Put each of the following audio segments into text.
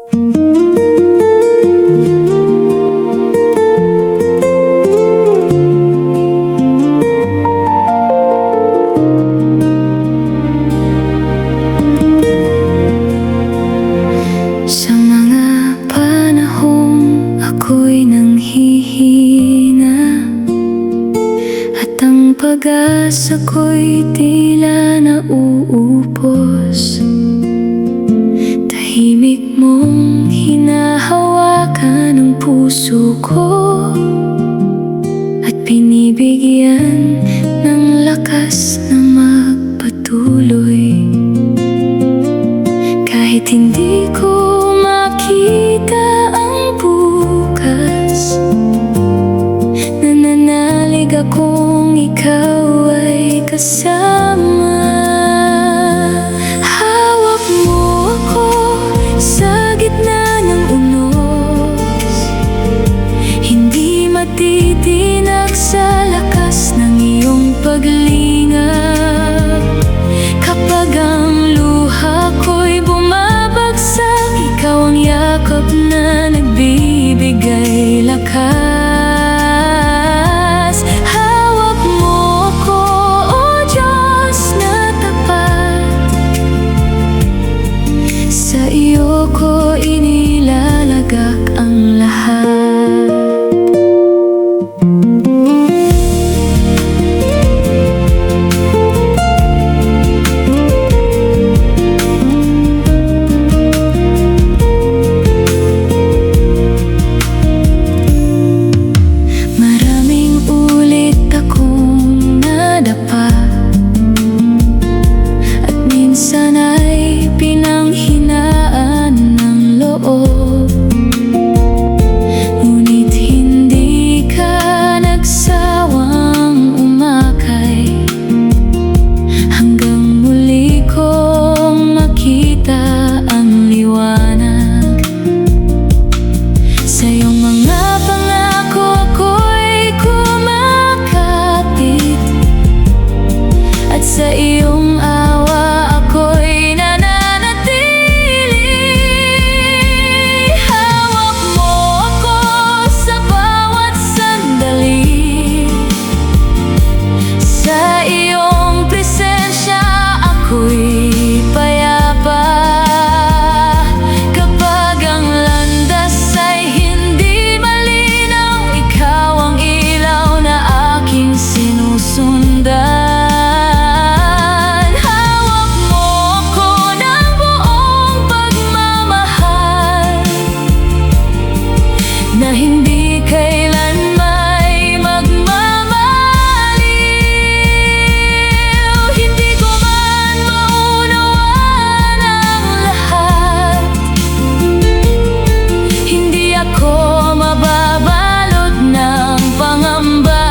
Sa mga panahong ako'y nanghihina at ang pag-asa ko'y tila nauubos, tahimik mong hinahawakan ang puso ko at binibigyan ng lakas na magpatuloy. Kahit hindi ko makita ang bukas, nananalig akong ikaw ay kasama. Hawak mo ako sa gitna ng unos, hindi matitinag sa lakas ng iyong paglingap. Kapag ang luha ko'y bumabagsak, ikaw ang yakap na nagbibigay lakas. Hawak mo ko, O Diyos na tapat, sa iyo ko inilalagak ang lahat. Sa iyong awa ako'y nananatili. Hawak mo ako sa bawat sandali, sa iyong presensya ako'y payapa. Kapag ang landas ay hindi malinaw, ikaw ang ilaw na aking sinusundan. Na hindi kailan may magmamaliw. Hindi ko man maunawaan ang lahat, hindi ako mababalot ng pangamba,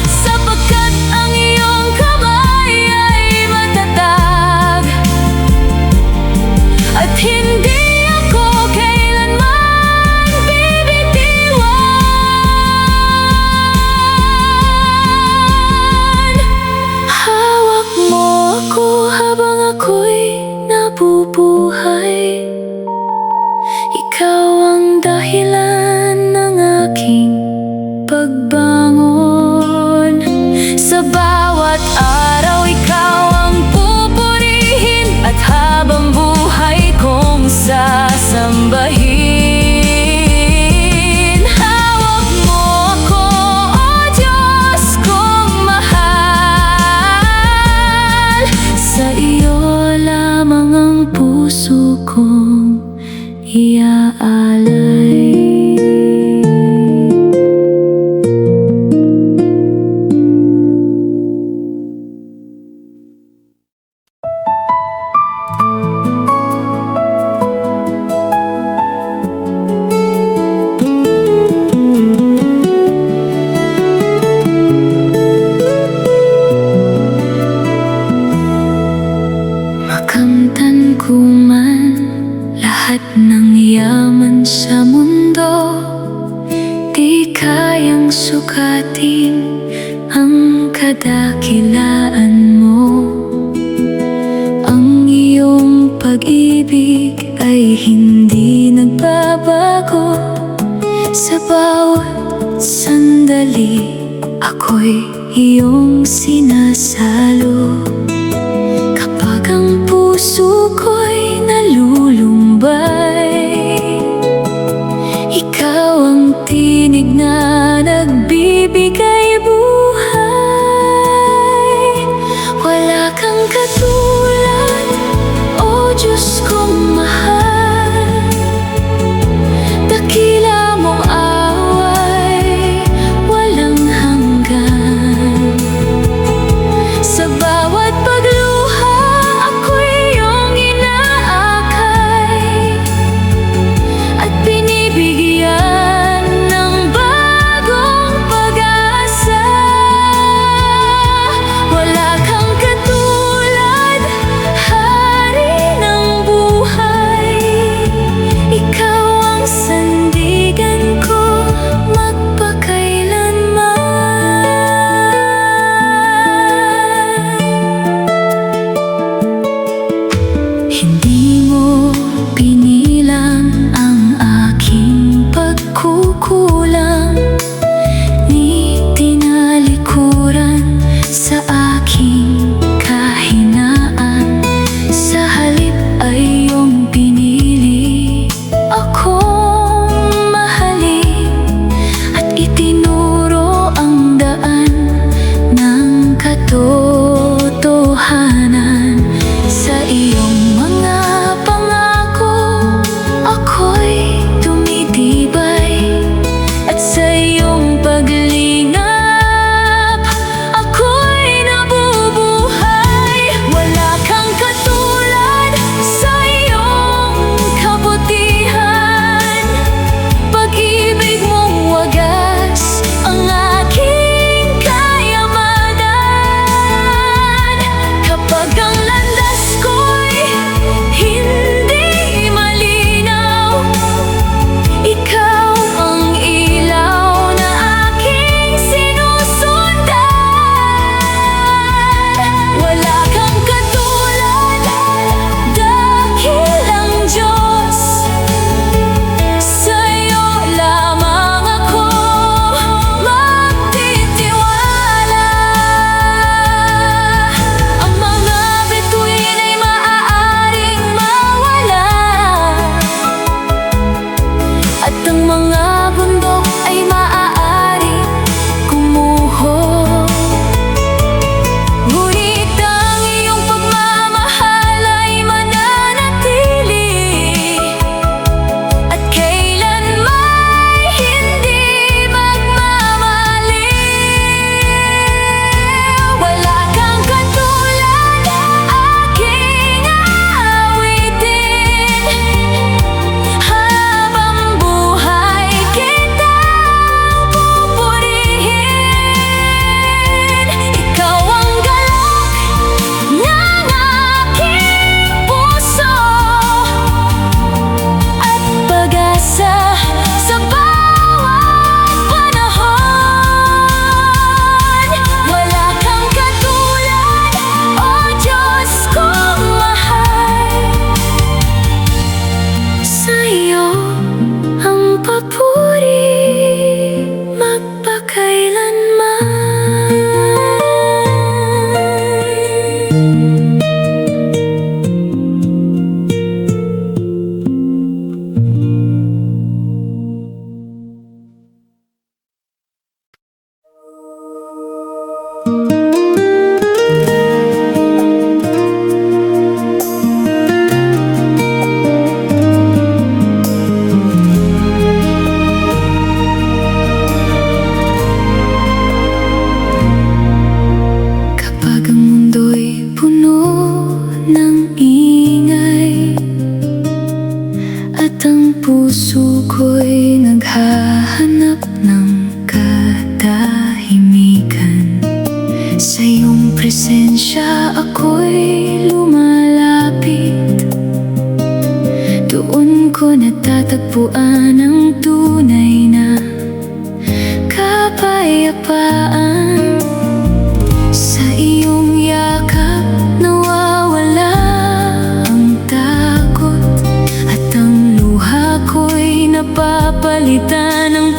sapagkat ang iyong kamay ay matatag at hindi nabubuhay. Ikaw ang dahilan ng aking pagbangon. Sa bawat araw ikaw ang pupurihin at habang buhay kong sasambahin. Hawak mo ako, O Diyos kong mahal, sa iyo lamang ang puso kong iaalay. Makamtan ko man lahat ng yaman sa mundo, di kayang sukatin ang kadakilaan mo. Ang iyong pag-ibig Sa bawat sandali, ako'y iyong sinasalo. Kapag ang puso ko'y nalulumbay, ikaw ang tinig na nagbibigay buhay. Wala kang katulad, o Diyos kong mahal. Dakila mong away, walang hanggan. Sa bawat pagluha, ako'y iyong inaakay at binibigyan ng bagong pag-asa. Wala kang katulad, hari ng buhay. Ikaw ang sandigan ko magpakailanman. Hindi mo pinilang ang aking pagkukulang, ni tinalikuran sa aking kahinaan. Sa halip ay iyong pinili akong mahalin at itinuro ang daan ng katotohanan. Sa iyong mga pangako, ako'y tumitibay, at sa iyong paglingap, ako'y nabubuhay. Wala kang katulad sa iyong kabutihan. Pag-ibig mong wagas ang aking kayamanan. Kapag ang landas ko'y hindi malinaw, ikaw ang ilaw na aking sinusundan. Wala kang katulad, dakilang Diyos. Sa'yo lamang ako magtitiwala. Ang mga bituin ay maaaring mawala, at ang mga bundok ay maaaring gumuho. Ngunit ang iyong pagmamahal ay mananatili, at kailanmay hindi magmamaliw. Wala kang katulad, aking aawitin. Habang buhay kitang pupurihin. Ikaw ang galak ng aking puso at pag-asa sa bawat panahon. Wala kang katulad, o Diyos kong mahal. Sa'yo ang papuri magpakailanman. Kapag ang mundo'y puno ng ingay, at ang puso ko'y naghahanap ng katahimikan, sa iyong presensya ako'y lumalapit. Doon ko natatagpuan ang tunay na kapayapaan. Sa iyong yakap nawawala ang takot, at ang luha ko'y napapalitan ng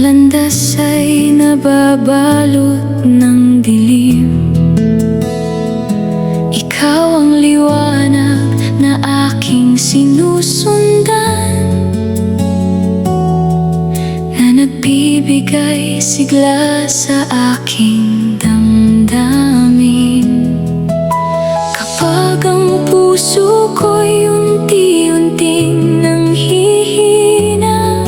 landas ay nababalot ng dilim. Ikaw ang liwanag na aking sinusundan, na nagbibigay sigla sa aking damdamin. Kapag ang puso ko'y unti-unting nanghihina,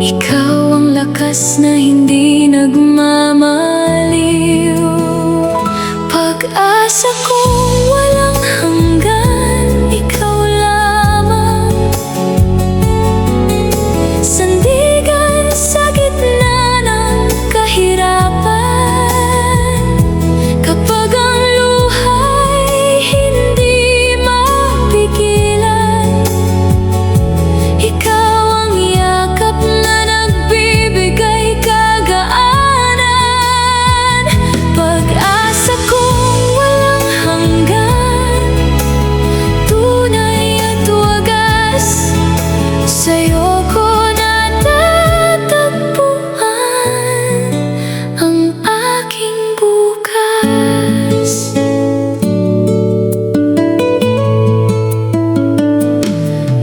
ikaw ang lakas na hindi nagmamaliw. Pag-asa kong walang hanggan, ikaw lamang. Sandigan sa gitna ng kahirapan. Kapag ang luha'y hindi mapigilan, ikaw ang yakap na nagbibigay kagaanan. Pag-asa kong walang hanggan, tunay at wagas, sa'yo ko natatagpuan ang aking bukas.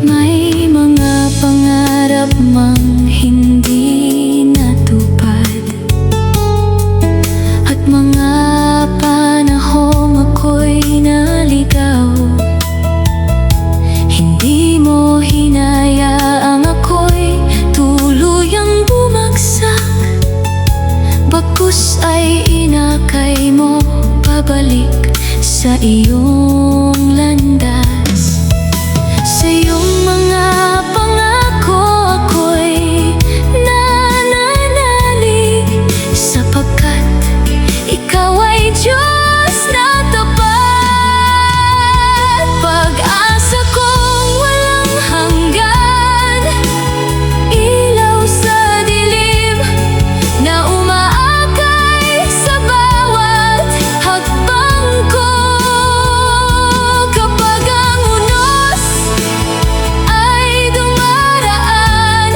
May mga pangarap mang hindi natupad, at mga panahong ako'y naligaw. Hindi mo hinayaang ako'y tuluyang bumagsak, bagkus ay inakay mo pabalik sa iyong landas. Sa iyong mga pangako ako'y nananalig, sapagkat ikaw ay Diyos na tapat. Pag-asa kong walang hanggan, ilaw sa dilim na umaakay sa bawat hakbang ko. Kapag ang unos ay dumaraan,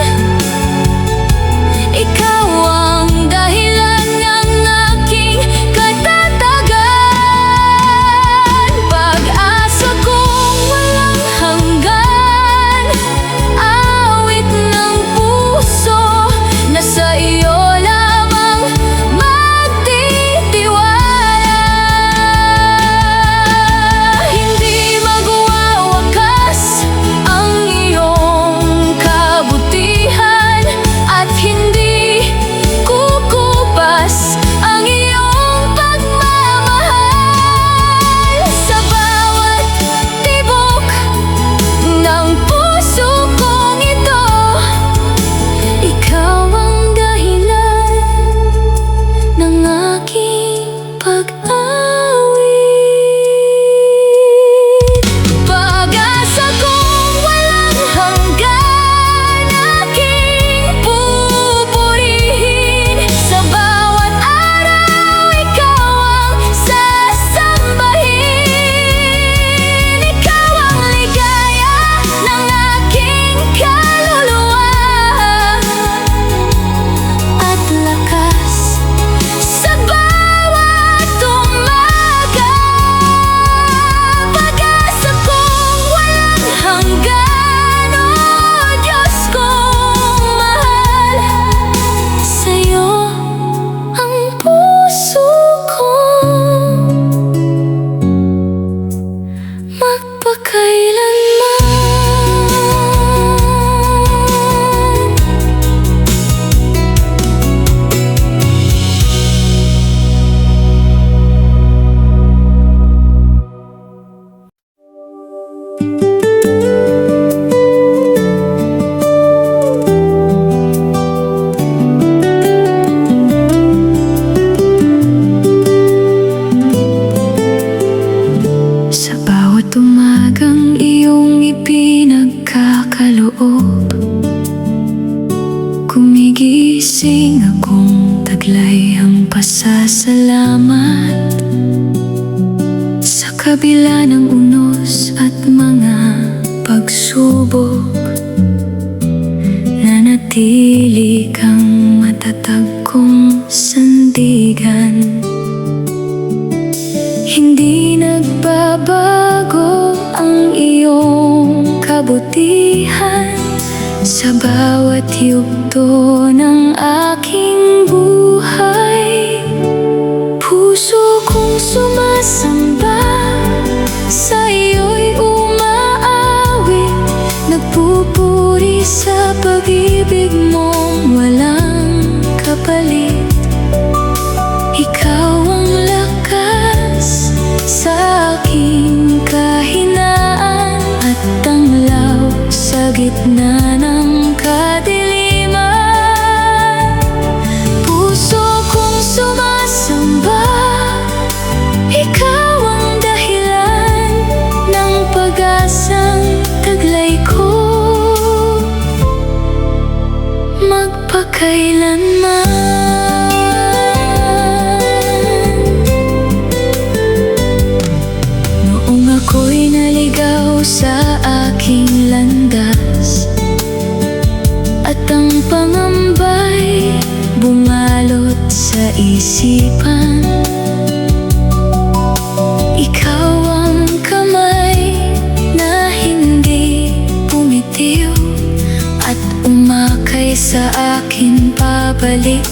ikaw ang dahilan ng aking katatagan. Pag-asa kong walang hanggan, awit ng puso na sa iyo lamang magtitiwala. Hindi magwawakas ang iyong kabutihan, at hindi kukupas ang iyong pagmamahal. Sa bawat tibok ng puso kong ito, ikaw ang dahilan ng aking pag-awit. Pag-asa kong walang hanggan, aking pupurihin. Sa bawat araw, ikaw ang sasambahin. Ikaw ang ligaya ng aking kaluluwa, at lakas sa bawat umaga. Pag-asa kong walang hanggan, oh Diyos kong mahal, sa'yo ang puso ko magpakailanman. Sa bawat umagang iyong ipinagkakaloob, gumigising akong taglay ang pasasalamat. Sa kabila ng unos at mga pagsubok, nanatili kang matatag kong sandigan. Hindi nagbabago ang iyong kabutihan sa bawat yugto ng aking buhay. Puso kong sumasamba, sa iyo'y umaawit, nagpupuri sa pag-ibig mong walang kapalit. Ikaw ang lakas sa aking kahinaan at tanglaw sa gitna ng kadiliman. Puso kong sumasamba, ikaw ang dahilan ng pag-asang taglay ko magpakailanman. Noong ako'y naligaw sa aking landas at ang pangamba'y bumalot sa isipan, ikaw ang kamay na hindi bumitiw at umakay sa akin pabalik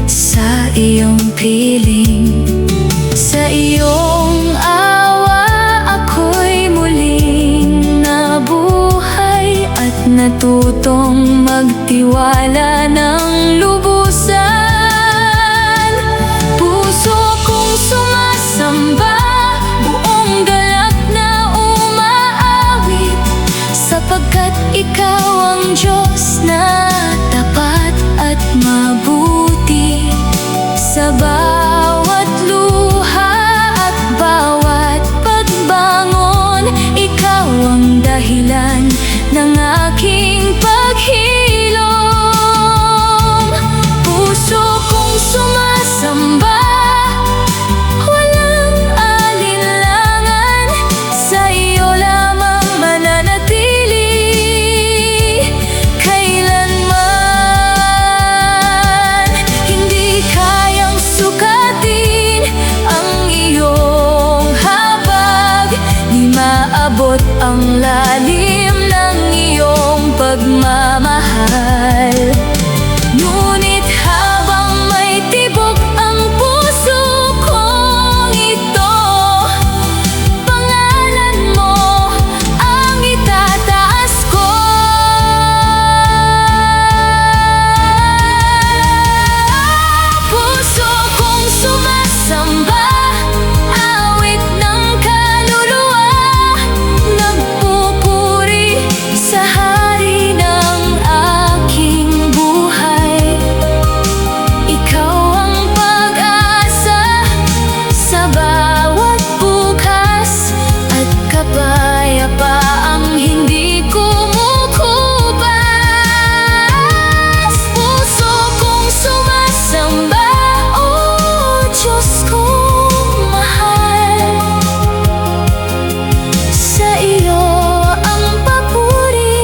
sa iyong piling. Sa iyong awa ako'y muling nabuhay at natutong magtiwala ng lubusan. Puso kong sumasamba, buong galak na umaawit, sapagkat ikaw ang Diyos na tapat at mabuti. Sa bawat luha at bawat pagbangon, ikaw ang dahilan ng aking paghilom. Puso kong sumasamba, walang alinlangan, sa iyo lamang mananatili kailanman. Hindi kayang sukatin ang iyong habag, di maabot ang lalim ng iyong pagmamahal. Ngunit habang may tibok ang puso kong ito, pangalan mo ang itataas ko. Puso kong sumasamba, awit ng kaluluwa, nagpupuri sa hari ng aking buhay. Ikaw ang pag-asa sa bawat bukas at kapayapaang hindi kumukubas. Puso kong sumasamba, oh Diyos kong mahal, sa iyo ang papuri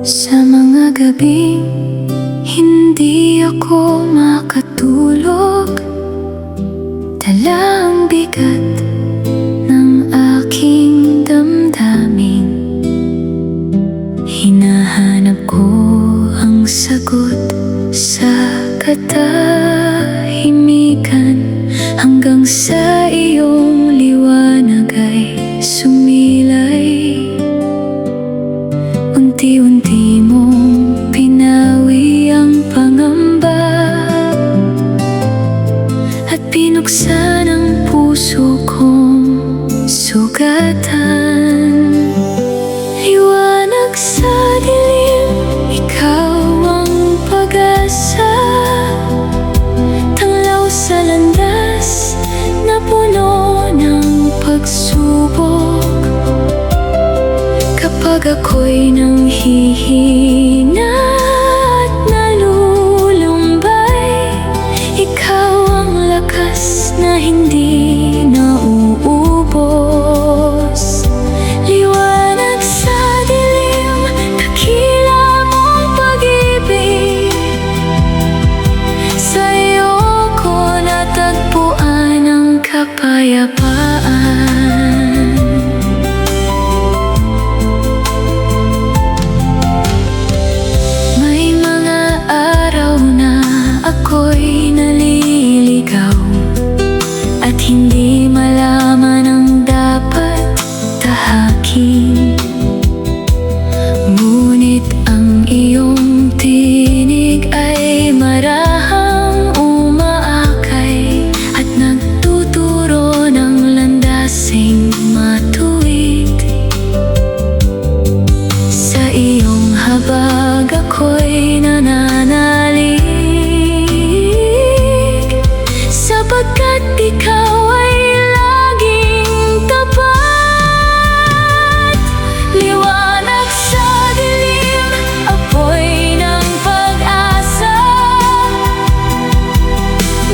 sa mga gabing hindi ako makatulog, dala ang bigat ng aking damdamin. Hinahanap ko ang sagot sa katahimikan, hanggang sa iyong liwanag ay sumilay. Unti-unti mong pinawi ang pangamba at pinuksan ang puso kong sugatan. Pag ako'y nanghihina at nalulumbay, ikaw ang lakas na hindi nauubos. Liwanag sa dilim, dakila mong pag-ibig. Sa'yo ko natagpuan ang kapayapaan. Ako'y naliligaw at hindi malaman ang dapat tahakin. Ngunit ang iyong tinig ay marahang umaakay at nagtuturo ng landasing matuwid. Sa iyong habag ako'y nananalig, sapagkat ikaw ay laging tapat. Liwanag sa dilim, apoy ng pag-asa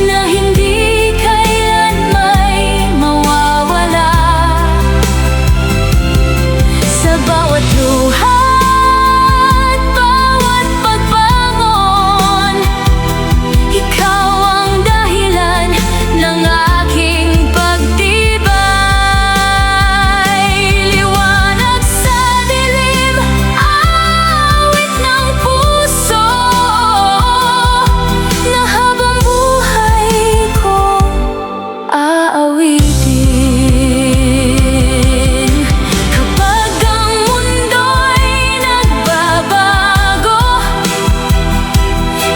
na hindi kailan may mawawala. Sa bawat luha at bawat pagbangon, ikaw ang dahilan ng aking pagtibay. Liwanag sa dilim, awit ng puso na habang buhay ko aawitin. Kapag ang mundo'y nagbabago,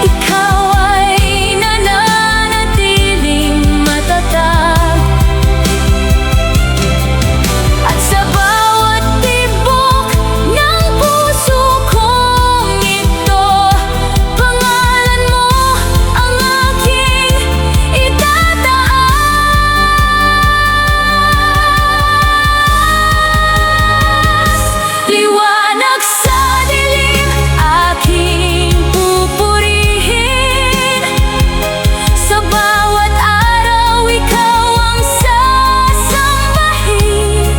ikaw ay nananatiling matatag. At sa bawat tibok ng puso kong ito, pangalan mo ang aking itataas. Liwanag sa dilim, aking pupurihin. Sa bawat araw, ikaw ang sasambahin.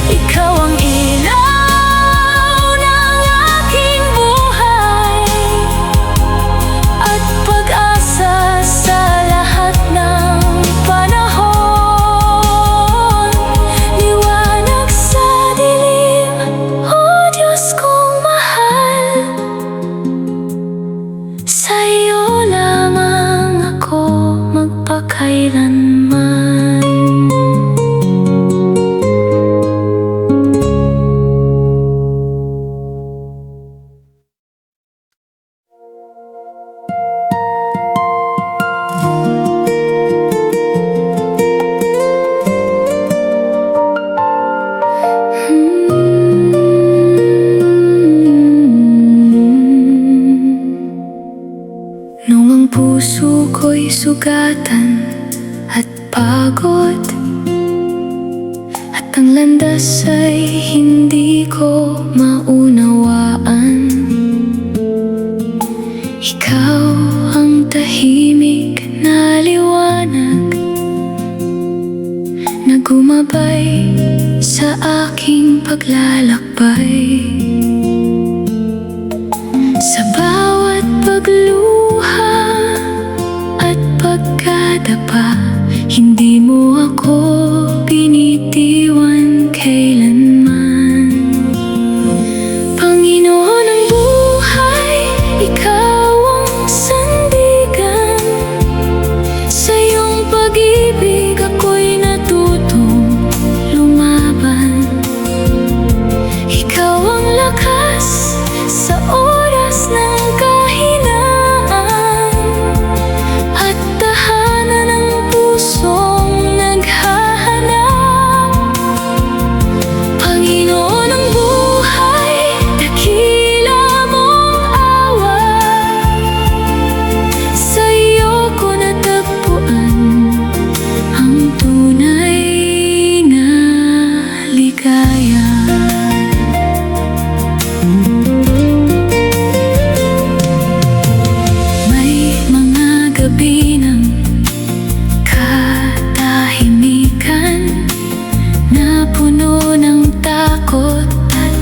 Ikaw ang ilaw ng aking buhay at pag-asa sa lahat ng panahon. Liwanag sa dilim, oh Diyos kong mahal, sa'yo lamang ako magpakailanman. Nung ang puso ko'y sugatan at pagod, at ang landas ay hindi ko maunawaan, ikaw ang tahimik na liwanag na gumabay sa aking paglalakbay. Sa bawat pagluha at pagkadapa, hindi mo ako binitiwan kailanman. Panginoon ng buhay, ikaw ang sandigan. Sa iyong pag-ibig ako'y natutong lumaban. Ikaw ang lakas sa oras ng kahinaan at tahanan ng pusong naghahanap. puno ng takot at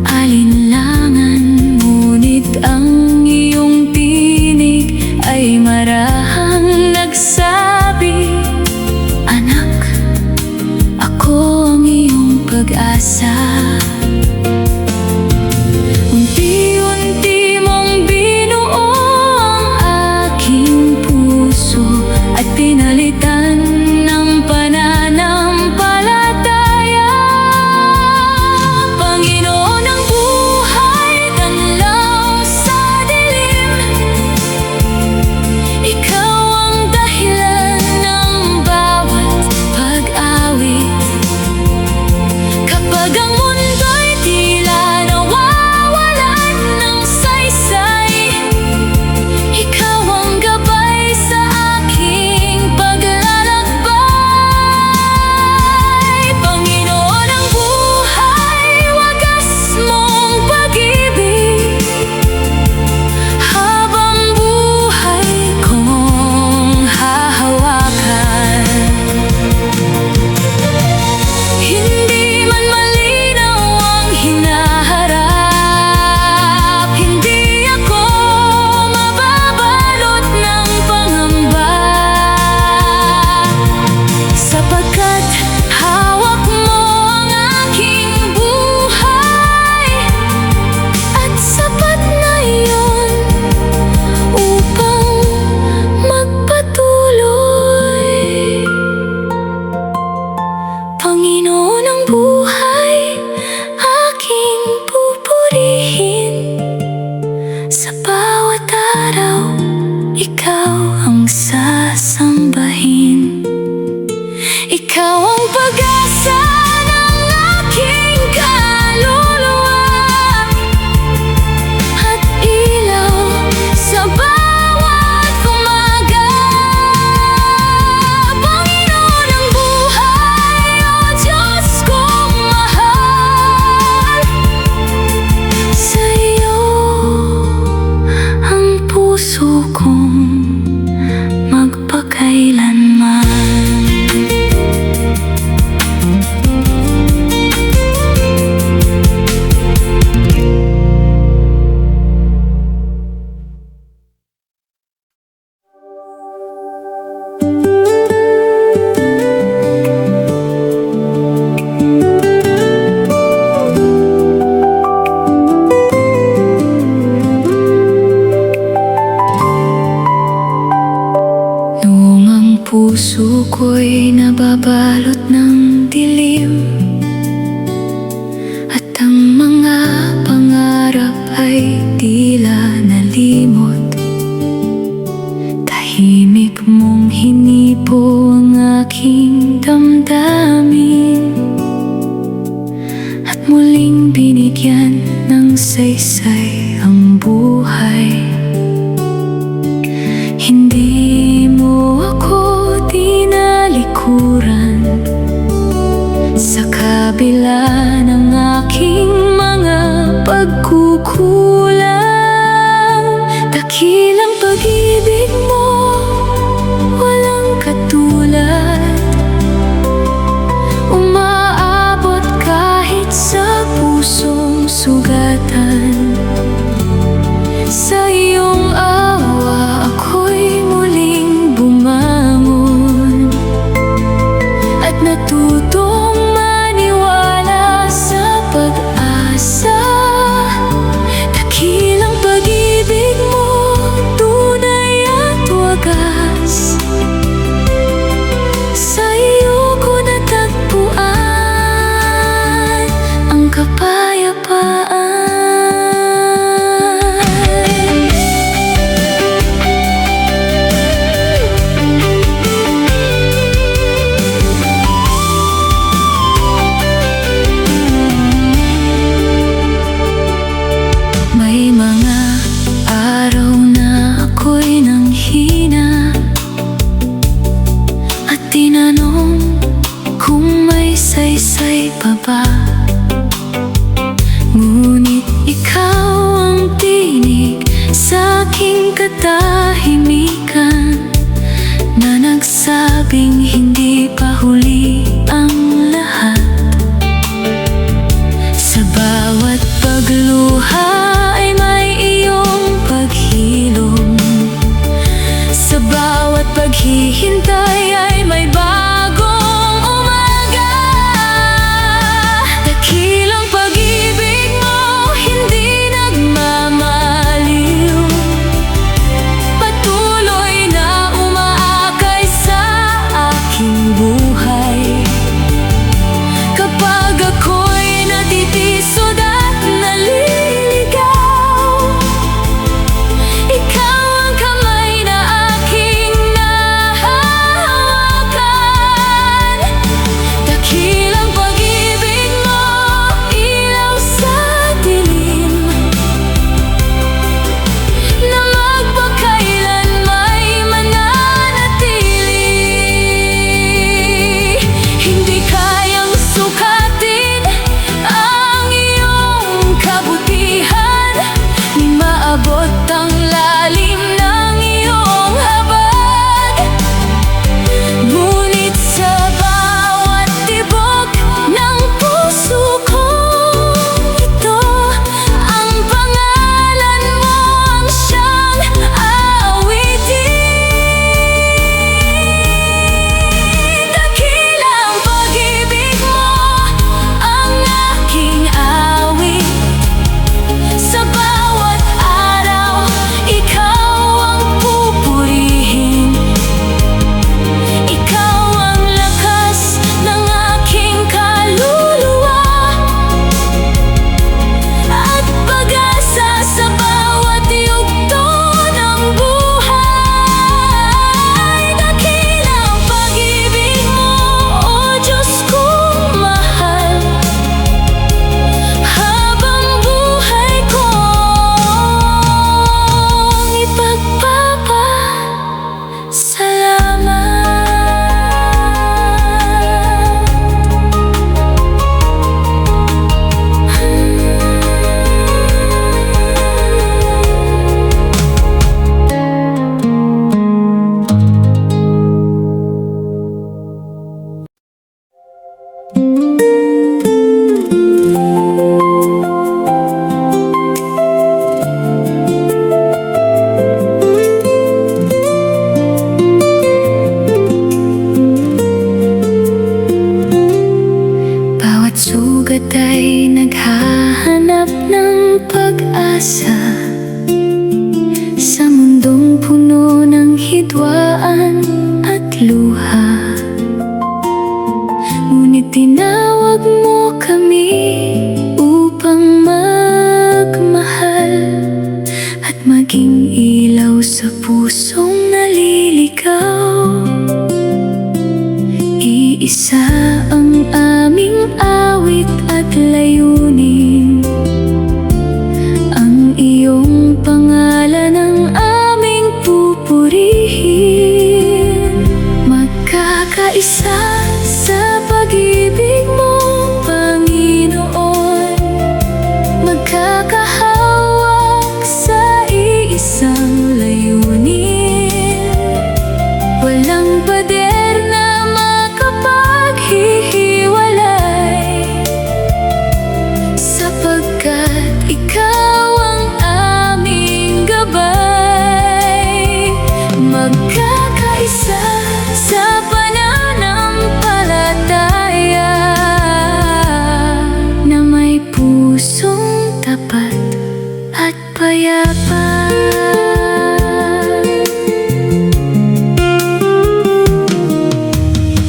alinlangan, ngunit ang iyong tinig ay marahang nagsabi, "Anak, ako ang iyong pag-asa." Unti-unti mong binuo ang aking puso at pinalitan ng pananampalataya. Panginoon ng buhay, tanlaw sa dilim, Ikaw ang dahilan ng bawat pag-awit. Kapag ang mundo'y tila nawawalan ng saysay, Ikaw ang gabay sa aking paglalakbay. Panginoon ng buhay, wagas mong pag-ibig, habang buhay kong hahawakan. Hindi man malinaw ang hinaharap, hindi ako mababalot ng pangamba, sapagkat hawak mo ang aking buhay, at sapat na iyon upang magpatuloy. Panginoon ng buhay, aking pupurihin. Sa bawat araw, Ikaw ang sasambahin. Ikaw ang pag-asa ng aking kaluluwa at ilaw sa bawat umaga. Panginoon ng buhay, o Diyos kong mahal, sa iyo ang puso kong magpakailanman. Noong ang puso ko'y nababalot ng dilim, at ang mga pangarap ay tila nalimot, tahimik mong hinipo ang aking damdamin, at muling binigyan ng saysay ang buhay. Hindi mo ako tinalikuran sa kabila ng aking mga pagkukulang. Dakilang pag-ibig mo, walang katulad, umaabot kahit sa pusong sugatan. Sa iyong awa ako'y muling bumangon, at natutong maniwala sa pag-asa. Dakilang pag-ibig mo, tunay at wagas, sa iyo ko natagpuan ang kapayapaan. May mga araw na ako'y nanghina at tinanong kung may saysay pa ba. Ngunit ikaw ang tinig sa aking katahimikan, na nagsabing hindi pa huli ang lahat. Bawat sugat ay naghahanap ng pag-asa sa mundong puno ng hidwaan at luha. Ngunit tinawag mo kami upang magmahal at maging ilaw sa pusong naliligaw. Iisa ang aming awit at layunin, ang iyong pangalan ang aming pupurihin. Magkakaisa sa pag-ibig mo, Panginoon, magkakahawak sa iisang layunin. Walang pader na makapaghihiwalay, sapagkat ikaw ang aming gabay. Magkakaisa sa pananampalataya na may pusong tapat at payapa.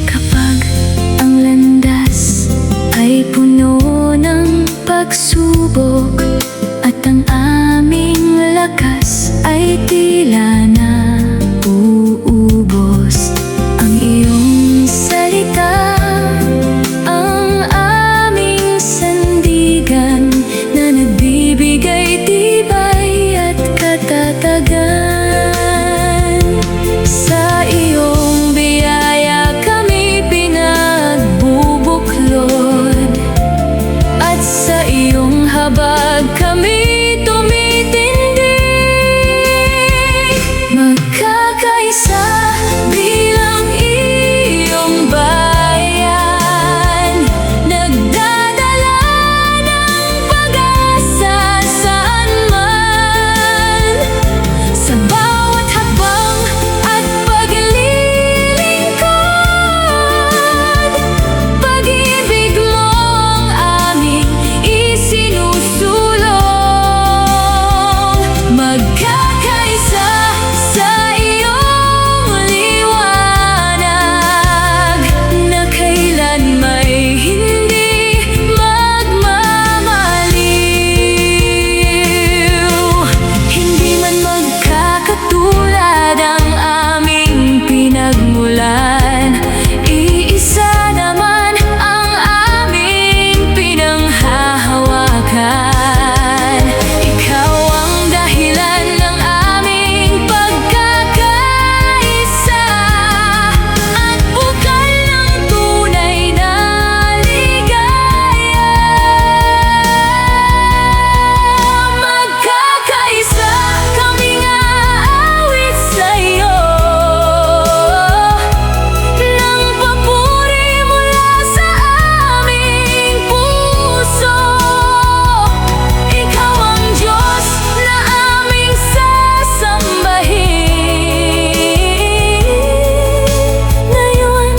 Kapag ang landas ay puno ng pagsubok at ang aming lakas ay tila na uubos, ang iyong salita ang aming sandigan na nagbibigay tibay at katatagan. Sa iyong biyaya kami pinagbubuklod, at sa iyong habag kami tumitindi. Magkakaisa bilang iyong bayan, nagdadala ng pag-asa saan man. Sa bawat hakbang at paglilingkod, pag-ibig mo ang aming isinusulong. Magkakaisa sa iyong liwanag na kailan may hindi magmamaliw. Hindi man magkakatulad ang aming pinagmulan, iisa naman ang aming pinanghahawakan. Ikaw ang dahilan ng aming pagkakaisa at bukal ng tunay na ligaya. Magkakaisa kaming aawit sa iyo ng papuri mula sa aming puso. Ikaw ang Diyos na aming sasambahin, ngayon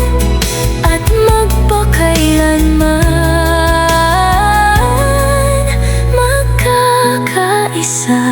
at magpakailanman. Magkakaisa.